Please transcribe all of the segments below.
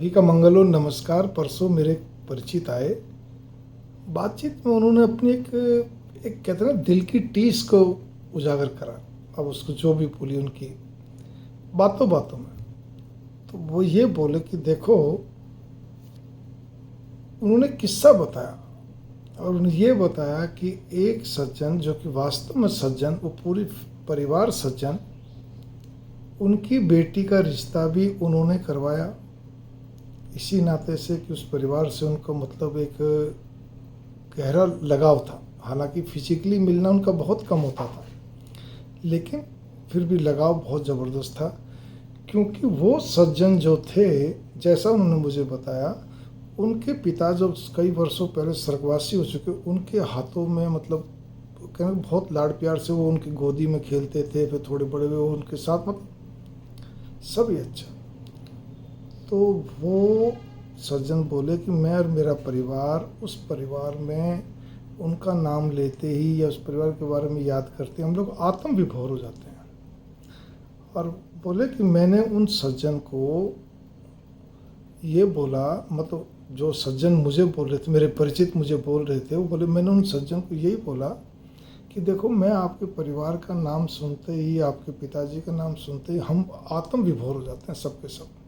सभी का मंगल हो। नमस्कार। परसों मेरे एक परिचित आए। बातचीत में उन्होंने अपनी एक एक कहते हैं ना दिल की टीस को उजागर करा। अब उसको जो भी बोली उनकी बातों बातों में, तो वो ये बोले कि देखो, उन्होंने किस्सा बताया और उन्होंने ये बताया कि एक सज्जन जो कि वास्तव में सज्जन, वो पूरी परिवार सज्जन, उनकी बेटी का रिश्ता भी उन्होंने करवाया इसी नाते से कि उस परिवार से उनको मतलब एक गहरा लगाव था। हालांकि फिजिकली मिलना उनका बहुत कम होता था, लेकिन फिर भी लगाव बहुत ज़बरदस्त था, क्योंकि वो सज्जन जो थे, जैसा उन्होंने मुझे बताया, उनके पिता जो कई वर्षों पहले स्वर्गवासी हो चुके, उनके हाथों में मतलब कहना बहुत लाड़ प्यार से वो उनकी गोदी में खेलते थे। फिर थोड़े बड़े हुए वो उनके साथ मतलब सभी अच्छा। तो वो सज्जन बोले कि मैं और मेरा परिवार, उस परिवार में उनका नाम लेते ही या उस परिवार के बारे में याद करते हम लोग आत्म विभोर हो जाते हैं। और बोले कि मैंने उन सज्जन को ये बोला, मतलब जो सज्जन मुझे बोल रहे थे, मेरे परिचित मुझे बोल रहे थे, वो बोले मैंने उन सज्जन को यही बोला कि देखो, मैं आपके परिवार का नाम सुनते ही, आपके पिताजी का नाम सुनते ही हम आत्म विभोर हो जाते हैं। सबके सब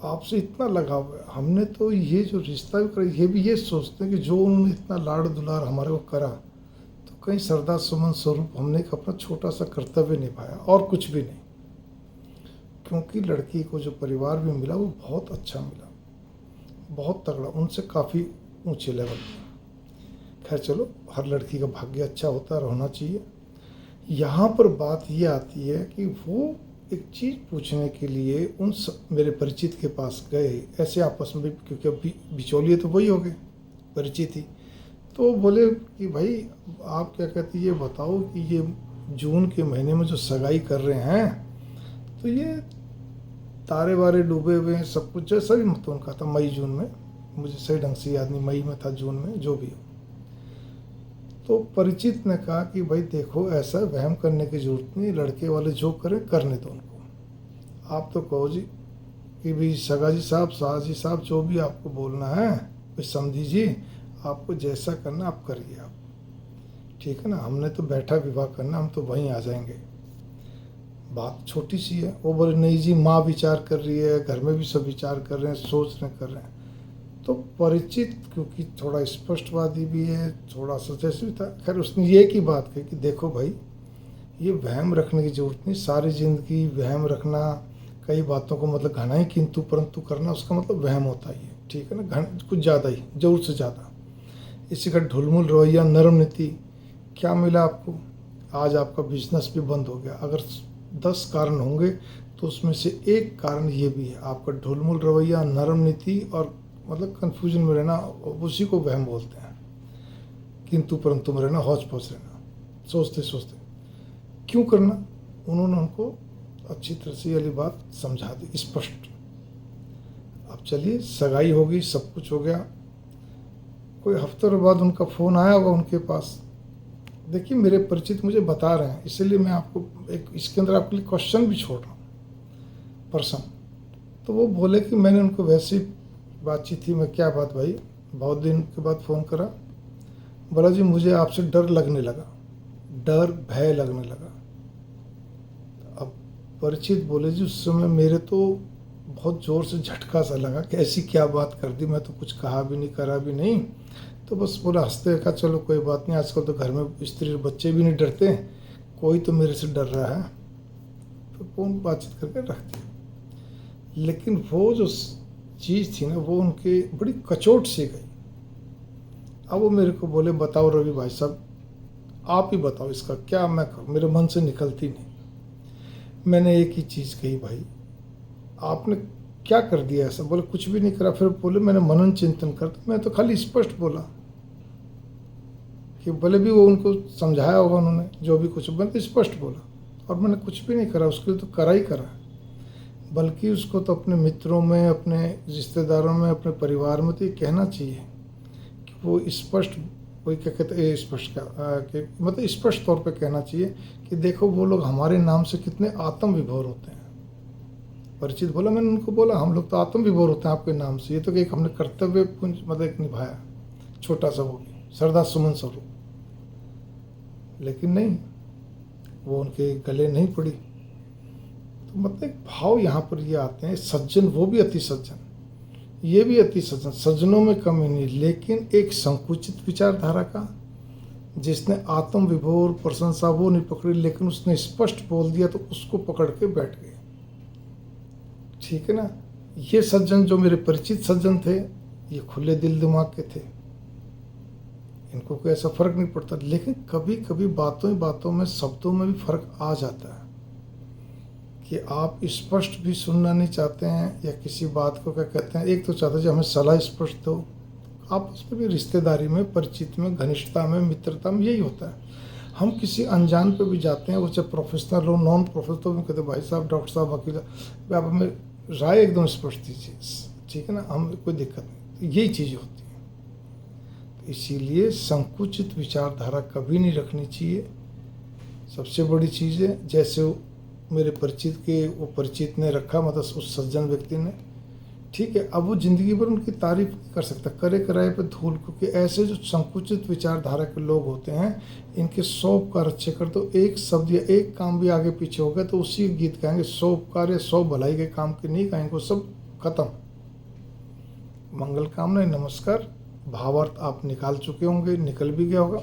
आपसे इतना लगाव है। हमने तो ये जो रिश्ता भी करा, ये भी ये सोचते हैं कि जो उन्होंने इतना लाड़ दुलार हमारे को करा, तो कहीं श्रद्धा सुमन स्वरूप हमने एक अपना छोटा सा कर्तव्य निभाया और कुछ भी नहीं। क्योंकि लड़की को जो परिवार भी मिला वो बहुत अच्छा मिला, बहुत तगड़ा, उनसे काफ़ी ऊंचे लेवल पे। खैर चलो, हर लड़की का भाग्य अच्छा होता है और होना चाहिए। यहाँ पर बात ये आती है कि वो एक चीज़ पूछने के लिए मेरे परिचित के पास गए, ऐसे आपस में, क्योंकि अभी बिचौलिए तो वही हो गए, परिचित ही। तो बोले कि भाई आप क्या कहते, ये बताओ कि ये जून के महीने में जो सगाई कर रहे हैं, तो ये तारे वारे डूबे हुए हैं, सब कुछ जैसा भी मतलब उनका था, मई जून में, मुझे सही ढंग से याद नहीं, मई में था जून में, जो भी हो। तो परिचित ने कहा कि भाई देखो, ऐसा वहम करने की जरूरत नहीं, लड़के वाले जो करें करने दो उनको। आप तो कहो जी कि भाई सगा जी साहब, शाह जी साहब, जो भी आपको बोलना है भाई समझी जी, आपको जैसा करना आप करिए, आप ठीक है ना, हमने तो बैठा विवाह करना, हम तो वहीं आ जाएंगे। बात छोटी सी है। वो बोले नहीं जी, माँ विचार कर रही है, घर में भी सब विचार कर रहे हैं, सोच रहे कर रहे हैं। तो परिचित क्योंकि थोड़ा स्पष्टवादी भी है, थोड़ा सा जैसे भी था, खैर उसने ये की बात कही कि देखो भाई, ये वहम रखने की जरूरत नहीं, सारी ज़िंदगी वहम रखना, कई बातों को मतलब घना ही किंतु परंतु करना, उसका मतलब वहम होता ही है, ठीक है ना, कुछ ज़्यादा ही, जरूरत से ज़्यादा। इसी का ढुलमुल रवैया, नरम नीति, क्या मिला आपको? आज आपका बिजनेस भी बंद हो गया। अगर 10 कारण होंगे तो उसमें से एक कारण ये भी है, आपका ढुलमुल रवैया, नरम नीति और मतलब कन्फ्यूजन में रहना, उसी को वहम बोलते हैं। किंतु परंतु में रहना, हौच पौच रहना, सोचते सोचते क्यों करना। उन्होंने उनको अच्छी तरह से वाली बात समझा दी, स्पष्ट। अब चलिए, सगाई हो गई, सब कुछ हो गया। कोई हफ्तों बाद उनका फ़ोन आया होगा उनके पास। देखिए, मेरे परिचित मुझे बता रहे हैं, इसलिए मैं आपको एक इसके अंदर आपके लिए क्वेश्चन भी छोड़ रहा हूँ, प्रश्न। तो वो बोले कि मैंने उनको वैसी बातचीत थी, मैं क्या बात भाई, बहुत दिन के बाद फ़ोन करा। बोला जी मुझे आपसे डर लगने लगा, डर भय लगने लगा। अब परिचित बोले जी उस समय मेरे तो बहुत ज़ोर से झटका सा लगा कि ऐसी क्या बात कर दी, मैं तो कुछ कहा भी नहीं, करा भी नहीं। तो बस बोला, हंसते कहा चलो कोई बात नहीं, आजकल तो घर में स्त्री और बच्चे भी नहीं डरते, कोई तो मेरे से डर रहा है। तो कौन बातचीत करके रख दिया। लेकिन वो जो चीज़ थी ना, वो उनके बड़ी कचोट सी गई। अब वो मेरे को बोले, बताओ रवि भाई साहब, आप ही बताओ इसका क्या मैं करूँ, मेरे मन से निकलती नहीं। मैंने एक ही चीज़ कही, भाई आपने क्या कर दिया ऐसा? बोले कुछ भी नहीं करा। फिर बोले मैंने मनन चिंतन कर, तो मैं तो खाली स्पष्ट बोला कि भले भी वो उनको समझाया होगा उन्होंने, जो भी कुछ, मैं तो स्पष्ट बोला और मैंने कुछ भी नहीं करा, उसके लिए तो करा ही करा। बल्कि उसको तो अपने मित्रों में, अपने रिश्तेदारों में, अपने परिवार में तो ये कहना चाहिए कि वो स्पष्ट, कोई क्या कहते हैं स्पष्ट का कि मतलब स्पष्ट तौर पे कहना चाहिए कि देखो वो लोग हमारे नाम से कितने आत्म विभोर होते हैं। परिचित बोला, मैंने उनको बोला हम लोग तो आत्म विभोर होते हैं आपके नाम से, ये तो कि एक हमने कर्तव्य पुंज मतलब एक निभाया, छोटा सा वो भी श्रद्धा सुमन स्वरूप, लेकिन नहीं, वो उनके गले नहीं पड़ी। तो मतलब एक भाव यहाँ पर ये आते हैं, सज्जन वो भी अति सज्जन, ये भी अति सज्जन, सज्जनों में कमी नहीं, लेकिन एक संकुचित विचारधारा का, जिसने आत्म विभोर प्रशंसा वो नहीं पकड़ी, लेकिन उसने स्पष्ट बोल दिया तो उसको पकड़ के बैठ गए। ठीक है ना। ये सज्जन जो मेरे परिचित सज्जन थे, ये खुले दिल दिमाग के थे, इनको कोई ऐसा फर्क नहीं पड़ता। लेकिन कभी कभी बातों ही बातों में, शब्दों में भी फर्क आ जाता है कि आप स्पष्ट भी सुनना नहीं चाहते हैं, या किसी बात को क्या कहते हैं, एक तो चाहते हैं हमें सलाह स्पष्ट दो, आपस में भी रिश्तेदारी में, परिचित में, घनिष्ठता में, मित्रता में यही होता है। हम किसी अनजान पे भी जाते हैं, वो चाहे प्रोफेशनल हो, नॉन प्रोफेशनल, तो भी कहते हैं भाई साहब, डॉक्टर साहब, वकील, आप हमें राय एकदम स्पष्ट दीजिए, ठीक है ना, हम कोई दिक्कत नहीं। तो यही चीज़ होती है। तो इसीलिए संकुचित विचारधारा कभी नहीं रखनी चाहिए। सबसे बड़ी चीज़ है, जैसे मेरे परिचित के वो परिचित ने रखा, मतलब उस सज्जन व्यक्ति ने, ठीक है, अब वो जिंदगी भर उनकी तारीफ नहीं कर सकता, करे कराए पे धूल, क्योंकि ऐसे जो संकुचित विचारधारा के लोग होते हैं, इनके 100 उपकार अच्छे कर दो, एक शब्द या एक काम भी आगे पीछे हो गया तो उसी गीत गाएंगे, 100 उपकार या 100 भलाई के काम के नहीं गाएंगे, वो सब खत्म। मंगल कामना, नमस्कार। भावार्थ आप निकाल चुके होंगे, निकल भी गया होगा।